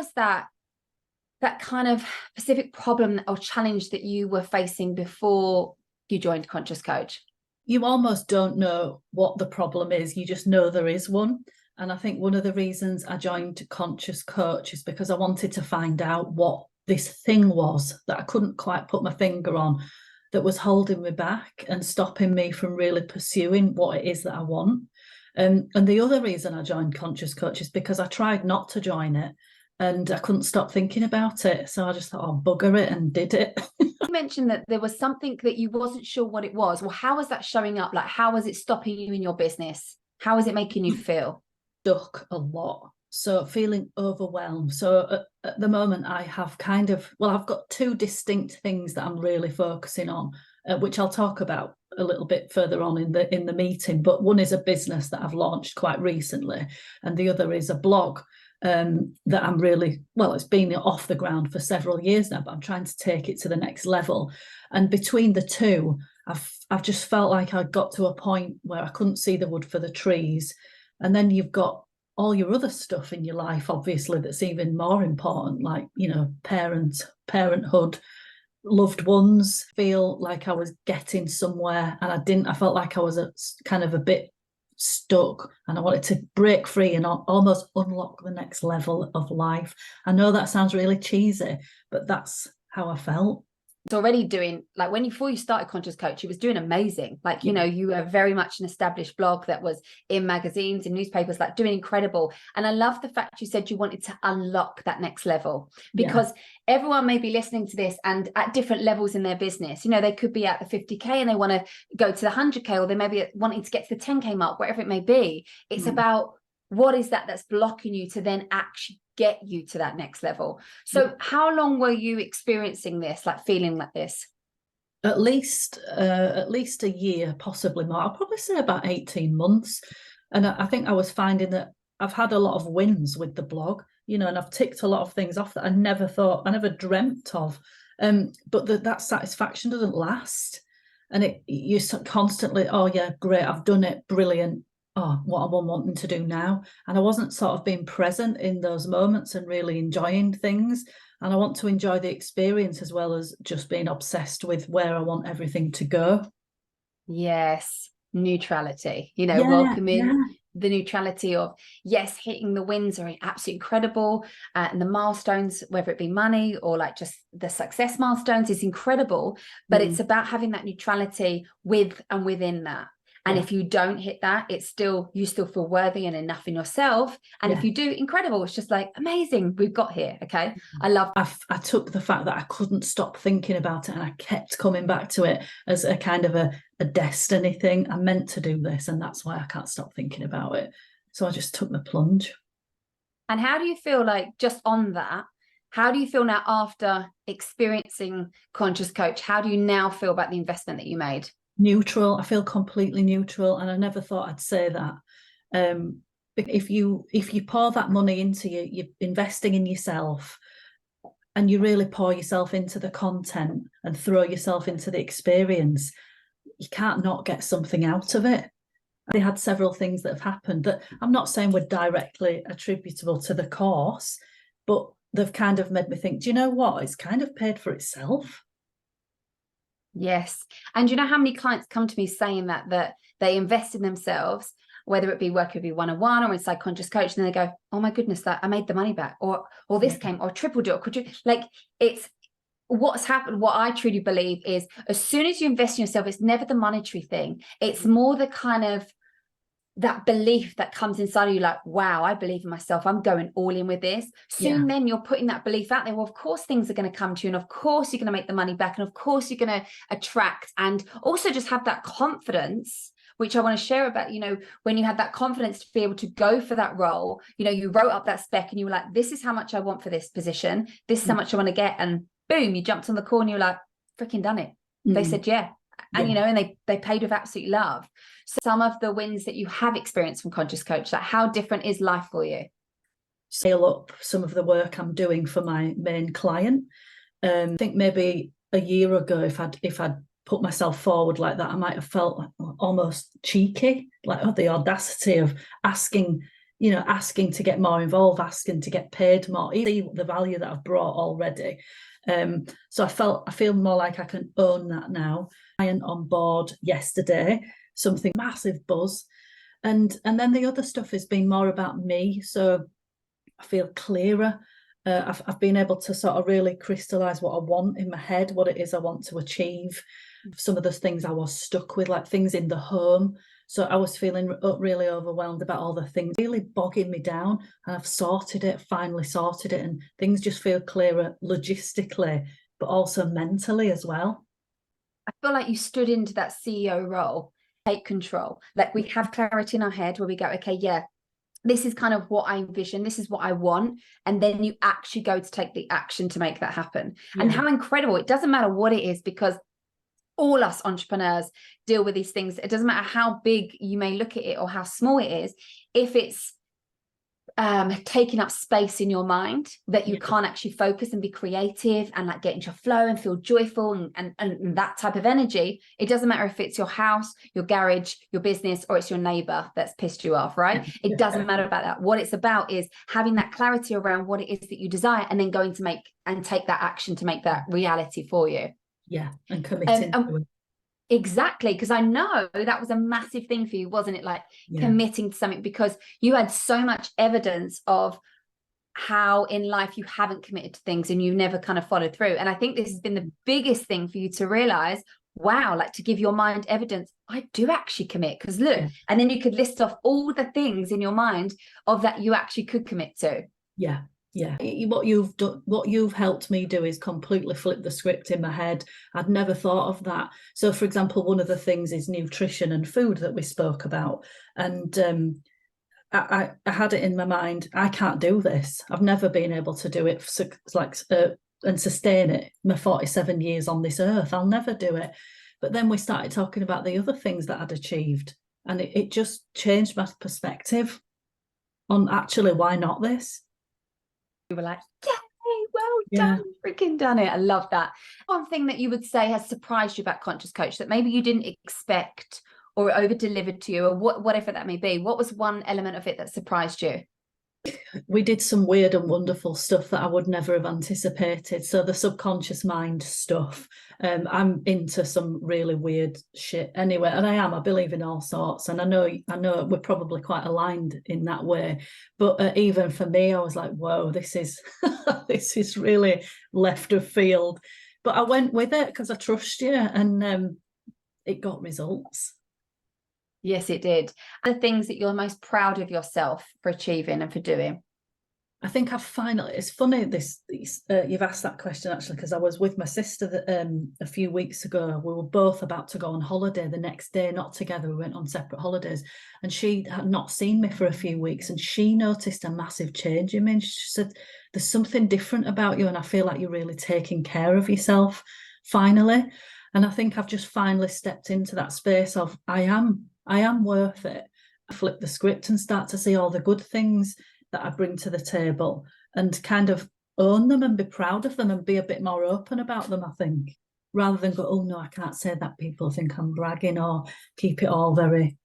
was that kind of specific problem or challenge that you were facing before you joined Conscious Coach? You almost don't know what the problem is. You just know there is one. And I think one of the reasons I joined Conscious Coach is because I wanted to find out what this thing was that I couldn't quite put my finger on, that was holding me back and stopping me from really pursuing what it is that I want. And the other reason I joined Conscious Coach is because I tried not to join it and I couldn't stop thinking about it. So I just thought, oh, bugger it, and did it. You mentioned that there was something that you wasn't sure what it was. Well, how was that showing up? Like, how was it stopping you in your business? How was it making you feel? Stuck a lot. So feeling overwhelmed. So at the moment I have I've got two distinct things that I'm really focusing on, which I'll talk about a little bit further on in the meeting. But one is a business that I've launched quite recently, and the other is a blog that I'm really, it's been off the ground for several years now, but I'm trying to take it to the next level. And between the two, I've just felt like I got to a point where I couldn't see the wood for the trees. And then you've got all your other stuff in your life, obviously, that's even more important, like, parenthood, loved ones. Feel like I was getting somewhere and I felt like I was a bit stuck, and I wanted to break free and almost unlock the next level of life. I know that sounds really cheesy, but that's how I felt. It's already doing, like, before you started Conscious Coach, you was doing amazing. Like, you were very much an established blog that was in magazines and newspapers, like doing incredible. And I love the fact you said you wanted to unlock that next level, because everyone may be listening to this and at different levels in their business. They could be at the 50K and they want to go to the 100K, or they may be wanting to get to the 10K mark, whatever it may be. It's about what is that's blocking you to then actually get you to that next level. So how long were you experiencing this, like feeling like this? At least a year, possibly more. I'll probably say about 18 months. And I think I was finding that I've had a lot of wins with the blog, and I've ticked a lot of things off that I never dreamt of. But that satisfaction doesn't last. And you're constantly, oh yeah, great, I've done it, brilliant. Oh, what am I wanting to do now? And I wasn't sort of being present in those moments and really enjoying things. And I want to enjoy the experience as well as just being obsessed with where I want everything to go. Yes, neutrality, welcoming the neutrality of, yes, hitting the wins are absolutely incredible. And the milestones, whether it be money or like just the success milestones, is incredible. But it's about having that neutrality with and within that. And if you don't hit that, you still feel worthy and enough in yourself. And if you do, incredible. It's just like, amazing, we've got here. Okay. I took the fact that I couldn't stop thinking about it, and I kept coming back to it as a kind of a destiny thing. I meant to do this, and that's why I can't stop thinking about it. So I just took the plunge. And how do you feel, like, just on that, how do you feel now after experiencing Conscious Coach? How do you now feel about the investment that you made? Neutral. I feel completely neutral, and I never thought I'd say that. If you pour that money into you're investing in yourself, and you really pour yourself into the content and throw yourself into the experience, you can't not get something out of it. They had several things that have happened that I'm not saying were directly attributable to the course, but they've kind of made me think, do you know what? It's kind of paid for itself. Yes. And you know how many clients come to me saying that they invest in themselves, whether it be one-on-one or inside Conscious Coach, and then they go, oh my goodness, that I made the money back, or this came, or tripled it, or could you, like, it's what's happened. What I truly believe is, as soon as you invest in yourself, it's never the monetary thing. It's more the kind of that belief that comes inside of you, like, wow, I believe in myself, I'm going all in with this. Soon then you're putting that belief out there. Well, of course things are going to come to you, and of course you're going to make the money back, and of course you're going to attract, and also just have that confidence, which I want to share about, when you had that confidence to be able to go for that role. You wrote up that spec and you were like, this is how much I want for this position, this is how much I want to get, and boom, you jumped on the call and you're like, freaking done it. They said and and they paid with absolute love. So some of the wins that you have experienced from Conscious Coach, like, how different is life for you? Scale up some of the work I'm doing for my main client. I think maybe a year ago, if I'd put myself forward like that, I might have felt like almost cheeky, like, the audacity of asking asking to get more involved, asking to get paid more, see the value that I've brought already. So I feel more like I can own that now. Client on board yesterday, something massive buzz. And then the other stuff has been more about me. So I feel clearer. I've been able to sort of really crystallize what I want in my head, what it is I want to achieve. Some of those things I was stuck with, like things in the home. So I was feeling really overwhelmed about all the things really bogging me down, and I've finally sorted it, and things just feel clearer logistically, but also mentally as well. I feel like you stood into that CEO role, take control. Like we have clarity in our head where we go, okay, yeah, this is kind of what I envision. This is what I want. And then you actually go to take the action to make that happen. Yeah. And how incredible. It doesn't matter what it is, because all us entrepreneurs deal with these things. It doesn't matter how big you may look at it or how small it is. If it's taking up space in your mind that you can't actually focus and be creative and like get into your flow and feel joyful and that type of energy, it doesn't matter if it's your house, your garage, your business, or it's your neighbor that's pissed you off, right? It doesn't matter about that. What it's about is having that clarity around what it is that you desire, and then going to make and take that action to make that reality for you. Yeah, and committing to it. Exactly, because I know that was a massive thing for you, wasn't it? Like committing to something, because you had so much evidence of how in life you haven't committed to things and you never kind of followed through. And I think this has been the biggest thing for you to realize, wow, like to give your mind evidence, I do actually commit. Because look, and then you could list off all the things in your mind of that you actually could commit to. Yeah. What you've helped me do is completely flip the script in my head. I'd never thought of that. So, for example, one of the things is nutrition and food that we spoke about. And I had it in my mind, I can't do this. I've never been able to do it and sustain it. My 47 years on this earth, I'll never do it. But then we started talking about the other things that I'd achieved, and it just changed my perspective on actually, why not this? You were like, yay, well done, freaking done it. I love that. One thing that you would say has surprised you about Conscious Coach that maybe you didn't expect or over delivered to you, or whatever that may be. What was one element of it that surprised you? We did some weird and wonderful stuff that I would never have anticipated. So the subconscious mind stuff, I'm into some really weird shit anyway, and I believe in all sorts, and I know we're probably quite aligned in that way. But even for me, I was like, whoa, this is this is really left of field. But I went with it because I trust you, and it got results. Yes, it did. The things that you're most proud of yourself for achieving and for doing? I think I've finally, it's funny you've asked that question actually, because I was with my sister a few weeks ago. We were both about to go on holiday the next day, not together. We went on separate holidays, and she had not seen me for a few weeks, and she noticed a massive change in me. And she said, there's something different about you, and I feel like you're really taking care of yourself finally. And I think I've just finally stepped into that space of I am worth it. I flip the script and start to see all the good things that I bring to the table and kind of own them and be proud of them and be a bit more open about them, I think, rather than go, oh no, I can't say that, people think I'm bragging, or keep it all very,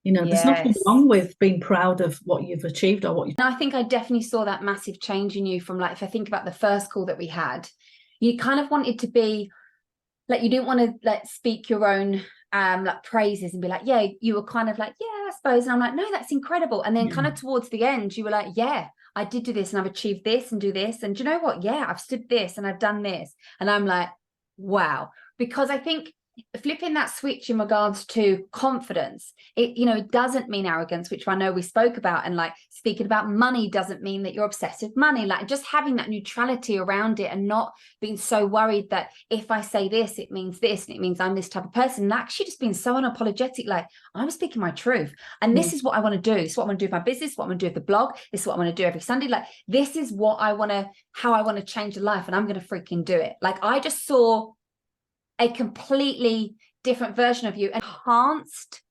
there's nothing wrong with being proud of what you've achieved or what you. I think I definitely saw that massive change in you from, like, if I think about the first call that we had, you kind of wanted to be like, you didn't want to like speak your own like praises and be like, yeah, you were kind of like, yeah, I suppose. And I'm like, no, that's incredible. And then kind of towards the end, you were like, yeah, I did do this and I've achieved this and do this. And do you know what? Yeah, I've stood this and I've done this. And I'm like, wow. Because I think flipping that switch in regards to confidence, it doesn't mean arrogance, which I know we spoke about, and like speaking about money doesn't mean that you're obsessed with money, like just having that neutrality around it and not being so worried that if I say this it means this and it means I'm this type of person, and actually just being so unapologetic, like I'm speaking my truth, and this is what I want to do. This is what I want to do with my business, what I'm going to do with the blog, this is what I want to do every Sunday, like this is what I want to, how I want to change the life, and I'm going to freaking do it. Like I just saw a completely different version of you, enhanced,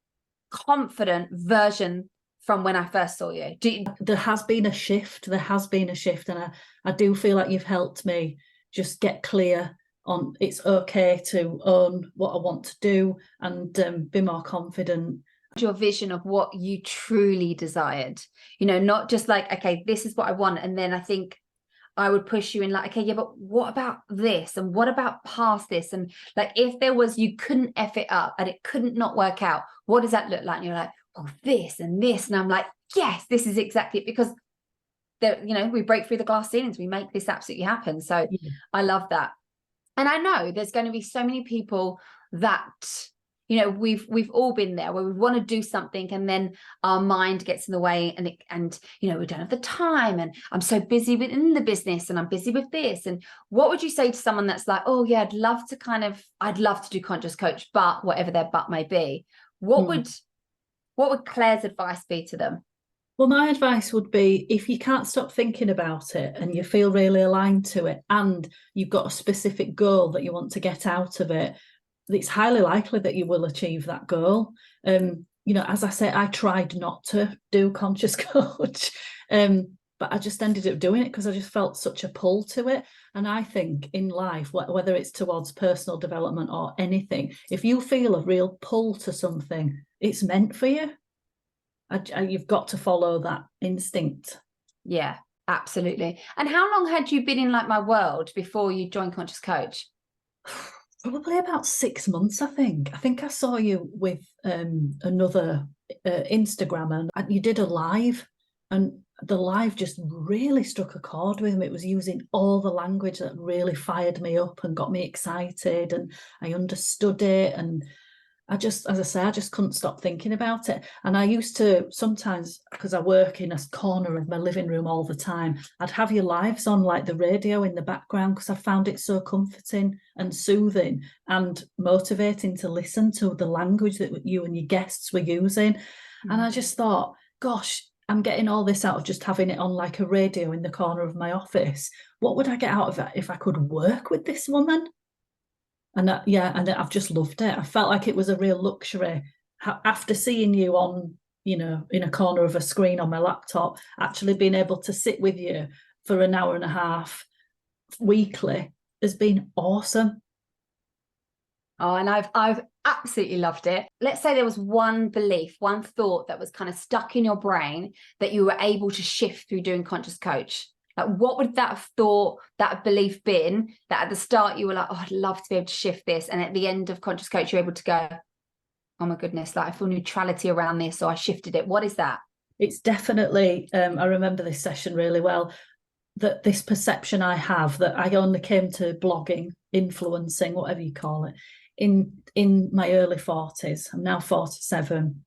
confident version from when I first saw you. There has been a shift, and I do feel like you've helped me just get clear on it's okay to own what I want to do and be more confident. your vision of what you truly desired, not just like, okay, this is what I want. And then I think I would push you in like, okay, yeah, but what about this? And what about past this? And like, if there was, you couldn't F it up and it couldn't not work out, what does that look like? And you're like, oh, this and this. And I'm like, yes, this is exactly it. Because there, we break through the glass ceilings, we make this absolutely happen. So yeah. I love that. And I know there's going to be so many people that, we've all been there where we want to do something and then our mind gets in the way and we don't have the time, and I'm so busy within the business and I'm busy with this. And what would you say to someone that's like, oh yeah, I'd love to do conscious coach, but whatever their but may be, what would Claire's advice be to them? Well, my advice would be, if you can't stop thinking about it and you feel really aligned to it and you've got a specific goal that you want to get out of it, it's highly likely that you will achieve that goal. As I say, I tried not to do conscious coach, but I just ended up doing it because I just felt such a pull to it. And I think in life, whether it's towards personal development or anything, if you feel a real pull to something, it's meant for you. You've got to follow that instinct. Yeah, absolutely. And how long had you been in like my world before you joined Conscious Coach? Probably about 6 months, I think. I think I saw you with another Instagrammer, and you did a live, and the live just really struck a chord with me. It was using all the language that really fired me up and got me excited, and I understood it, and I just couldn't stop thinking about it. And I used to sometimes, because I work in a corner of my living room all the time, I'd have your lives on like the radio in the background because I found it so comforting and soothing and motivating to listen to the language that you and your guests were using. And I just thought, gosh, I'm getting all this out of just having it on like a radio in the corner of my office. What would I get out of it if I could work with this woman? And and I've just loved it. I felt like it was a real luxury after seeing you on, in a corner of a screen on my laptop, actually being able to sit with you for an hour and a half weekly has been awesome. Oh, and I've absolutely loved it. Let's say there was one belief, one thought that was kind of stuck in your brain that you were able to shift through doing Conscious Coach. Like, what would that thought, that belief been that at the start you were like, oh, I'd love to be able to shift this. And at the end of Conscious Coach, you're able to go, oh my goodness, like I feel neutrality around this. So I shifted it. What is that? It's definitely, I remember this session really well, that this perception I have that I only came to blogging, influencing, whatever you call it, in my early 40s. I'm now 47.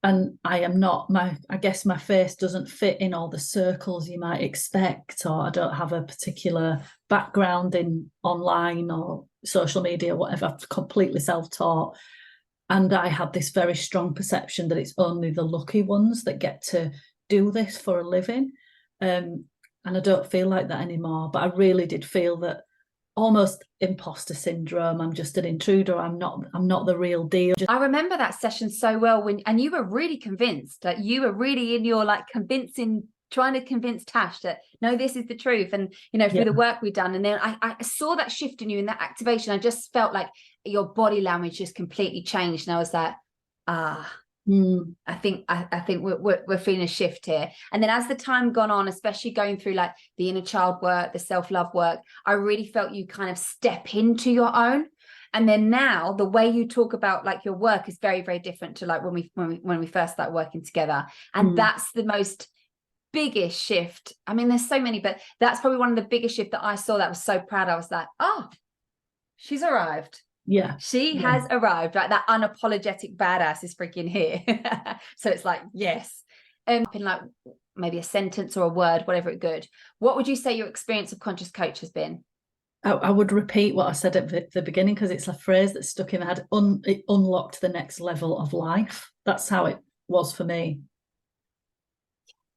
And I am not, I guess my face doesn't fit in all the circles you might expect, or I don't have a particular background in online or social media, whatever. I'm completely self-taught. And I had this very strong perception that it's only the lucky ones that get to do this for a living. And I don't feel like that anymore. But I really did feel that almost imposter syndrome. I'm just an intruder. I'm not the real deal. I remember that session so well and you were really convinced, like you were really in your like trying to convince Tash that no, this is the truth. And through the work we've done, and then I saw that shift in you, in that activation. I just felt like your body language just completely changed, and I was like, I think we're feeling a shift here. And then as the time gone on, especially going through like the inner child work, the self-love work, I really felt you kind of step into your own. And then now the way you talk about like your work is very, very different to like when we first started working together. And that's the most biggest shift. I mean, there's so many, but that's probably one of the biggest shifts that I saw. That was so proud. I was like, oh, she's arrived. Yeah, she has arrived. Like that unapologetic badass is freaking here. So it's like, yes. In like maybe a sentence or a word, whatever it good. What would you say your experience of Conscious Coach has been? I would repeat what I said at the beginning, because it's a phrase that stuck in my head. It unlocked the next level of life. That's how it was for me.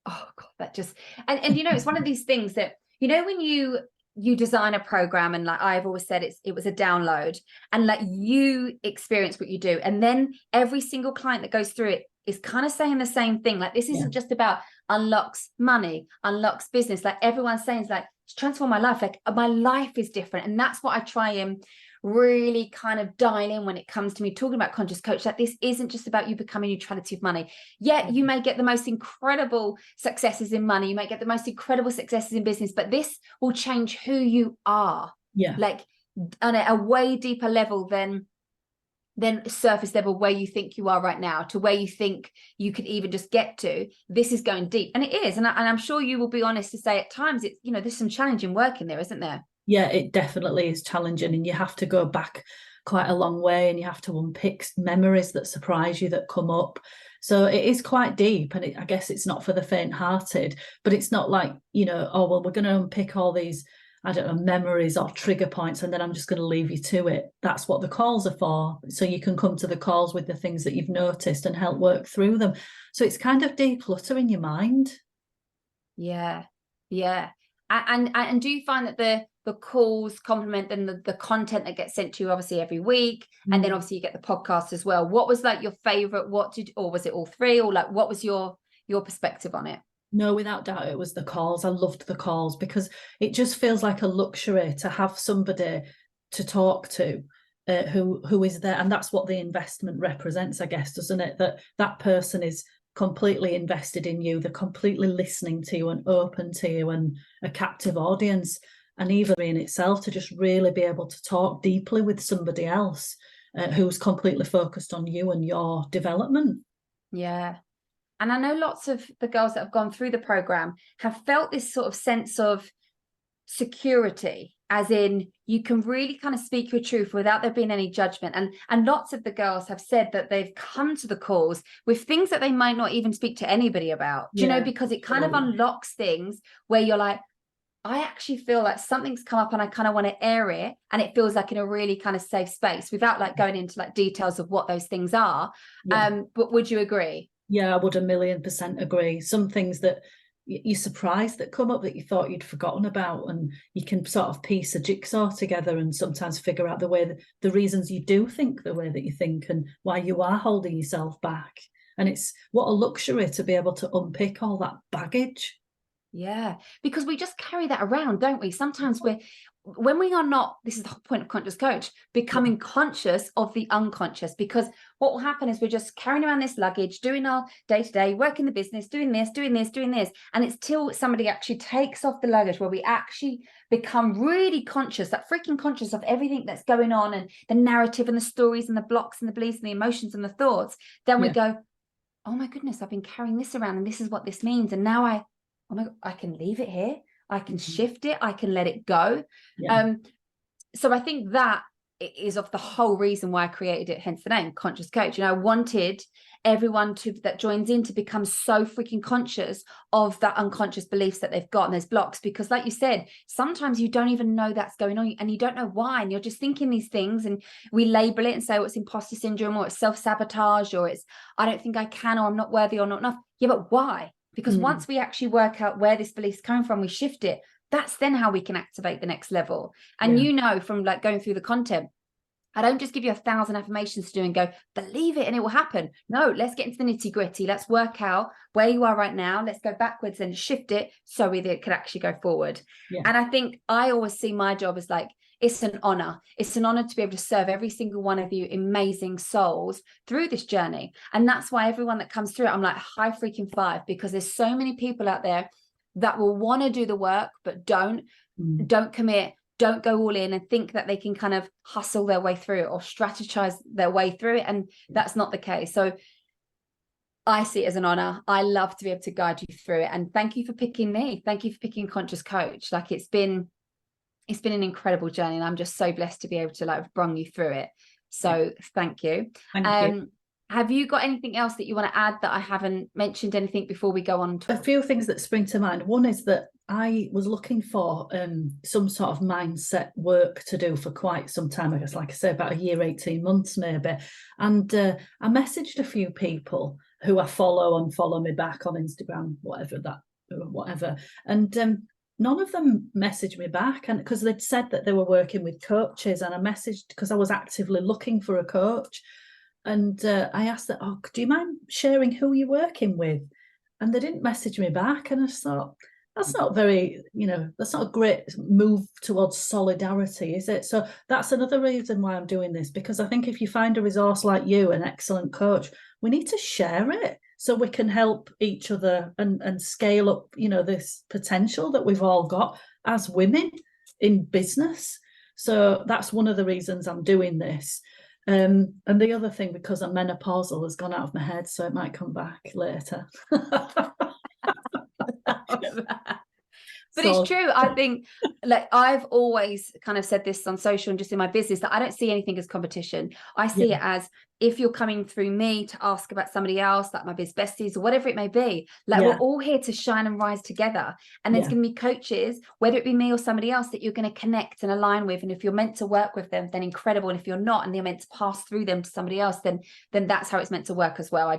Oh God, that just and it's one of these things that when you design a program, and like I've always said, it was a download, and like you experience what you do, and then every single client that goes through it is kind of saying the same thing. Like, this isn't just about unlocks money, unlocks business. Like everyone's saying is like, it's transformed my life. Like my life is different. And that's what I try and really kind of dial in when it comes to me talking about conscious coach, that this isn't just about you becoming neutrality of money. Yet you may get the most incredible successes in money, you might get the most incredible successes in business, but this will change who you are. Yeah. Like on a way deeper level than surface level where you think you are right now to where you think you could even just get to. This is going deep, and it is, and I'm sure you will be honest to say at times it's, you know, there's some challenging work in there, isn't there? Yeah, it definitely is challenging, and you have to go back quite a long way, and you have to unpick memories that surprise you, that come up. So it is quite deep, and I guess it's not for the faint-hearted, but it's not like, you know, oh, well, we're going to unpick all these, I don't know, memories or trigger points, and then I'm just going to leave you to it. That's what the calls are for. So you can come to the calls with the things that you've noticed and help work through them. So it's kind of decluttering your mind. Yeah. And do you find that the calls complement then the content that gets sent to you obviously every week, and then obviously you get the podcast as well? What was like your favorite, or was it all three, or like what was your perspective on it? No, without doubt, it was the calls. I loved the calls because it just feels like a luxury to have somebody to talk to who is there. And that's what the investment represents, I guess, doesn't it? That person is completely invested in you. They're completely listening to you and open to you, and a captive audience. And even in itself, to just really be able to talk deeply with somebody else who's completely focused on you and your development. Yeah. And I know lots of the girls that have gone through the program have felt this sort of sense of security, as in you can really kind of speak your truth without there being any judgment. And lots of the girls have said that they've come to the calls with things that they might not even speak to anybody about, do you know, because it kind of unlocks things where you're like, I actually feel like something's come up and I kind of want to air it, and it feels like in a really kind of safe space without like going into like details of what those things are. But would you agree? Yeah, I would 1,000,000% agree. Some things that you're surprised that come up that you thought you'd forgotten about, and you can sort of piece a jigsaw together and sometimes figure out the reasons you do think the way that you think and why you are holding yourself back. And it's what a luxury to be able to unpick all that baggage. Yeah, because we just carry that around, don't we? Sometimes when we are not, this is the whole point of Conscious Coach, becoming conscious of the unconscious, because what will happen is we're just carrying around this luggage, doing our day-to-day, working the business, doing this, and it's till somebody actually takes off the luggage where we actually become really conscious, that freaking conscious of everything that's going on, and the narrative and the stories and the blocks and the beliefs and the emotions and the thoughts. Then we go, oh my goodness, I've been carrying this around, and this is what this means, and now oh my God, I can leave it here. I can shift it. I can let it go. Yeah. So I think that is of the whole reason why I created it, hence the name Conscious Coach. You know, I wanted everyone that joins in to become so freaking conscious of that unconscious beliefs that they've got and those blocks, because like you said, sometimes you don't even know that's going on and you don't know why, and you're just thinking these things, and we label it and say, oh, it's imposter syndrome, or it's self-sabotage, or it's I don't think I can, or I'm not worthy, or not enough. Yeah, but why? Because once we actually work out where this belief's coming from, we shift it. That's then how we can activate the next level. And you know, from like going through the content, I don't just give you 1,000 affirmations to do and go, believe it and it will happen. No, let's get into the nitty gritty. Let's work out where you are right now. Let's go backwards and shift it so that it could actually go forward. Yeah. And I think I always see my job as like, it's an honor. It's an honor to be able to serve every single one of you amazing souls through this journey. And that's why everyone that comes through it, I'm like high freaking five, because there's so many people out there that will want to do the work, but don't commit, don't go all in, and think that they can kind of hustle their way through it or strategize their way through it. And that's not the case. So I see it as an honor. I love to be able to guide you through it. And thank you for picking me. Thank you for picking Conscious Coach. Like it's been an incredible journey, and I'm just so blessed to be able to like bring you through it. So thank you. Thank you. Have you got anything else that you want to add that I haven't mentioned? Anything before we go on? A few things that spring to mind. One is that I was looking for some sort of mindset work to do for quite some time. I guess, like I say, about a year, 18 months maybe. And I messaged a few people who I follow and follow me back on Instagram, whatever. And none of them messaged me back, and because they'd said that they were working with coaches, and I messaged because I was actively looking for a coach. And I asked that, oh, do you mind sharing who you're working with? And they didn't message me back. And I just thought, that's not very, that's not a great move towards solidarity, is it? So that's another reason why I'm doing this, because I think if you find a resource like you, an excellent coach, we need to share it so we can help each other and scale up, this potential that we've all got as women in business. So that's one of the reasons I'm doing this. And the other thing, because I'm menopausal, has gone out of my head, so it might come back later. But it's true. I think, like, I've always kind of said this on social and just in my business, that I don't see anything as competition. I see it as, if you're coming through me to ask about somebody else, like my biz besties or whatever it may be, like we're all here to shine and rise together. And there's going to be coaches, whether it be me or somebody else, that you're going to connect and align with. And if you're meant to work with them, then incredible. And if you're not, and they're meant to pass through them to somebody else, then that's how it's meant to work as well.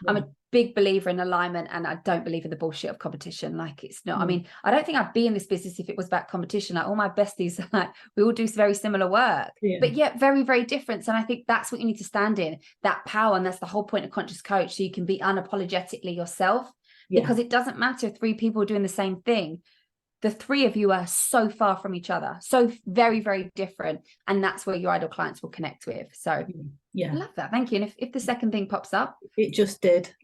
I'm a big believer in alignment, and I don't believe in the bullshit of competition. Like, it's not, I mean, I don't think I'd be in this business if it was about competition. Like, all my besties, like, we all do very similar work, but yet very, very different. And I think that's what you need to stand in, that power. And that's the whole point of Conscious Coach. So you can be unapologetically yourself, because it doesn't matter if 3 people are doing the same thing. The 3 of you are so far from each other, so very, very different. And that's where your ideal clients will connect with. So I love that. Thank you. And if the second thing pops up. It just did.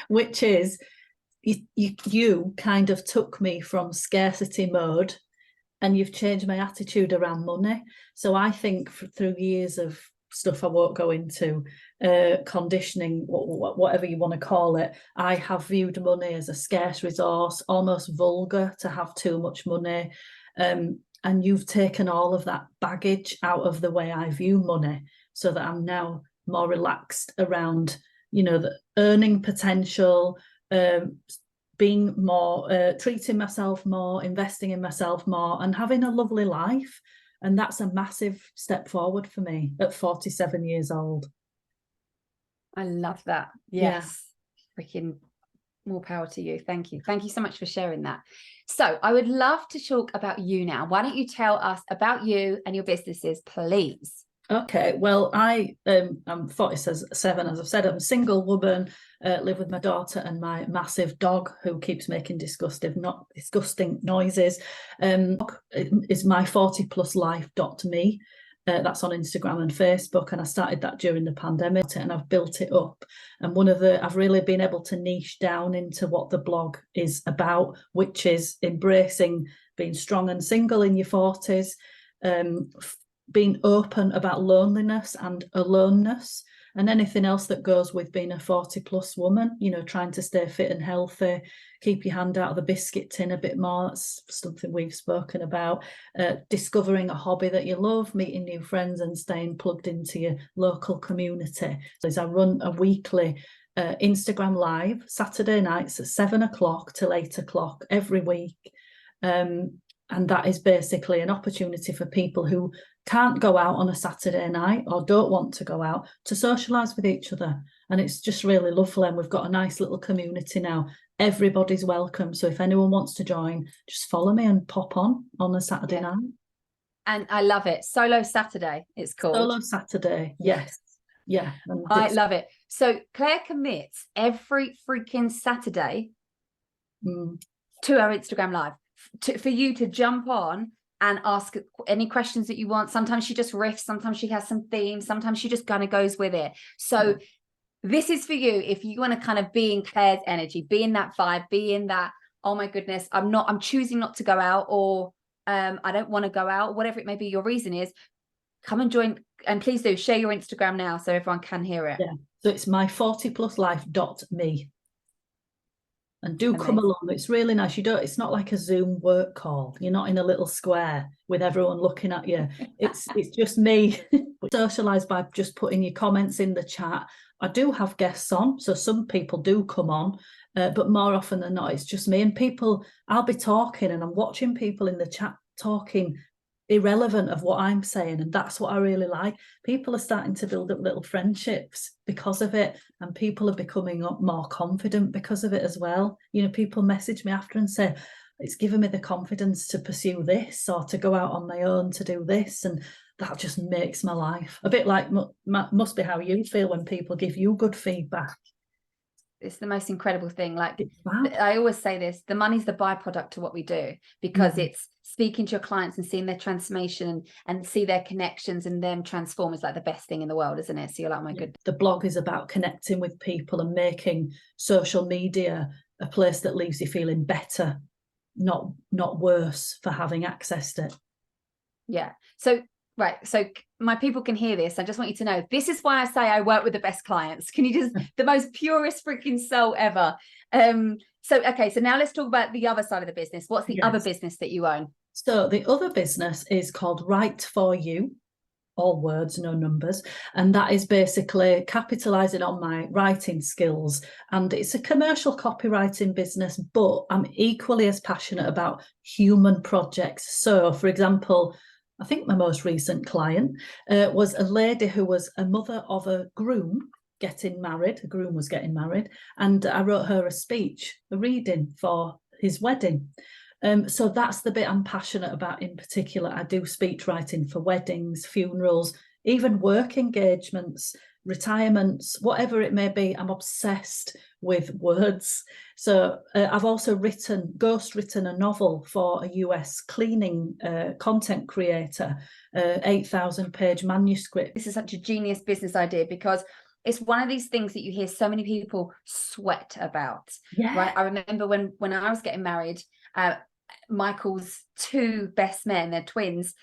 Which is, you kind of took me from scarcity mode and you've changed my attitude around money. So I think through years of stuff I won't go into, conditioning, whatever you want to call it, I have viewed money as a scarce resource, almost vulgar to have too much money. And you've taken all of that baggage out of the way I view money, so that I'm now more relaxed around, the earning potential, being more, treating myself more, investing in myself more, and having a lovely life. And that's a massive step forward for me at 47 years old. I love that. Yes. Freaking more power to you. Thank you. Thank you so much for sharing that. So I would love to talk about you now. Why don't you tell us about you and your businesses, please? Okay, well, I'm 47, as I've said. I'm a single woman, live with my daughter and my massive dog, who keeps making disgusting noises. Is my40pluslife.me. That's on Instagram and Facebook, and I started that during the pandemic, and I've built it up. And I've really been able to niche down into what the blog is about, which is embracing being strong and single in your 40s, being open about loneliness and aloneness, and anything else that goes with being a 40-plus woman, trying to stay fit and healthy, keep your hand out of the biscuit tin a bit more. That's something we've spoken about. Discovering a hobby that you love, meeting new friends, and staying plugged into your local community. So I run a weekly Instagram live Saturday nights at 7 o'clock till 8 o'clock every week. And that is basically an opportunity for people who can't go out on a Saturday night or don't want to go out to socialise with each other. And it's just really lovely. And we've got a nice little community now. Everybody's welcome. So if anyone wants to join, just follow me and pop on a Saturday night. And I love it. Solo Saturday, it's called. Solo Saturday, yes. Yeah. I love it. So Claire commits every freaking Saturday to our Instagram live for you to jump on and ask any questions that you want. Sometimes she just riffs, sometimes she has some themes, sometimes she just kind of goes with it. So this is for you if you want to kind of be in Claire's energy, be in that vibe, be in that, oh my goodness, I'm choosing not to go out, or I don't want to go out, whatever it may be your reason is. Come and join, and please do share your Instagram now so everyone can hear it. Yeah, so it's my40pluslife.me. And do come along. It's really nice. It's not like a Zoom work call. You're not in a little square with everyone looking at you. It's just me. Socialise by just putting your comments in the chat. I do have guests on, so some people do come on, but more often than not, it's just me. And I'll be talking and I'm watching people in the chat talking irrelevant of what I'm saying, and that's what I really like. People are starting to build up little friendships because of it, and people are becoming more confident because of it as well. People message me after and say, it's given me the confidence to pursue this or to go out on my own to do this, and that just makes my life a bit like must be how you feel when people give you good feedback. It's the most incredible thing. Like, It's fab. I always say this, the money's the byproduct to what we do, because it's speaking to your clients and seeing their transformation and see their connections and them transform is like the best thing in the world, isn't it? So you're like, my goodness. The blog is about connecting with people and making social media a place that leaves you feeling better, not worse for having accessed it. Yeah. So, right. So my people can hear this. I just want you to know, this is why I say I work with the best clients. Can you just, the most purest freaking soul ever. Okay. So now let's talk about the other side of the business. What's the other business that you own? So the other business is called Write For You, all words, no numbers. And that is basically capitalizing on my writing skills. And it's a commercial copywriting business, but I'm equally as passionate about human projects. So, for example, I think my most recent client was a lady who was a mother of a groom getting married. A groom was getting married. And I wrote her a speech, a reading for his wedding. So that's the bit I'm passionate about in particular. I do speech writing for weddings, funerals, even work engagements, retirements, whatever it may be. I'm obsessed with words. So I've also ghostwritten a novel for a US cleaning content creator, 8,000-page manuscript. This is such a genius business idea, because it's one of these things that you hear so many people sweat about. Yeah. Right. I remember when I was getting married, Michael's two best men, they're twins,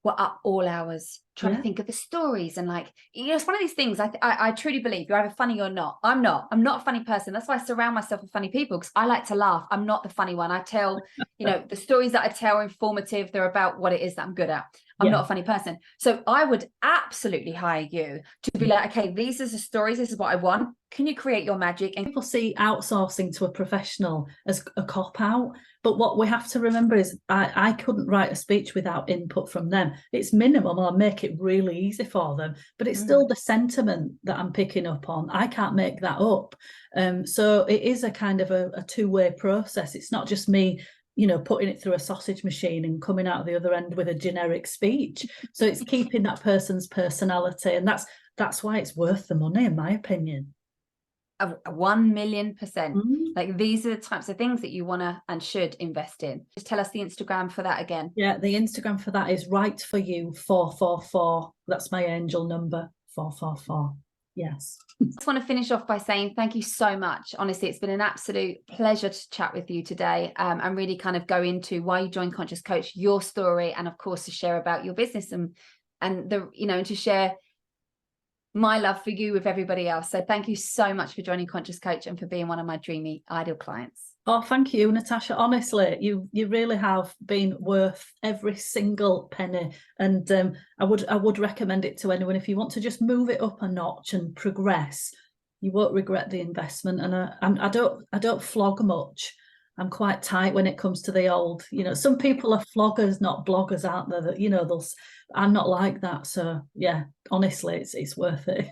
were up all hours trying to think of the stories. And like, it's one of these things. I truly believe you're either funny or not. I'm not a funny person. That's why I surround myself with funny people, because I like to laugh. I'm not the funny one. I tell, the stories that I tell are informative. They're about what it is that I'm good at. I'm not a funny person. So I would absolutely hire you to be like, okay, these are the stories. This is what I want. Can you create your magic? And people see outsourcing to a professional as a cop-out. But what we have to remember is I couldn't write a speech without input from them. It's minimum. I'll make it really easy for them. But it's still the sentiment that I'm picking up on. I can't make that up. So it is a kind of a two-way process. It's not just me putting it through a sausage machine and coming out the other end with a generic speech. So it's keeping that person's personality. And that's why it's worth the money, in my opinion. 1,000,000%. Like, these are the types of things that you want to and should invest in. Just tell us the Instagram for that again. Yeah, the Instagram for that is Write For You 444. That's my angel number, 444. Yes. I just want to finish off by saying thank you so much. Honestly, it's been an absolute pleasure to chat with you today, and really kind of go into why you joined Conscious Coach, your story, and of course to share about your business and the and to share my love for you with everybody else. So thank you so much for joining Conscious Coach and for being one of my dreamy ideal clients. Oh, thank you, Natasha. Honestly, you really have been worth every single penny. And I would recommend it to anyone. If you want to just move it up a notch and progress, you won't regret the investment. And I don't flog much. I'm quite tight when it comes to the old, some people are floggers, not bloggers, aren't there? That, I'm not like that. So yeah, honestly, it's worth it.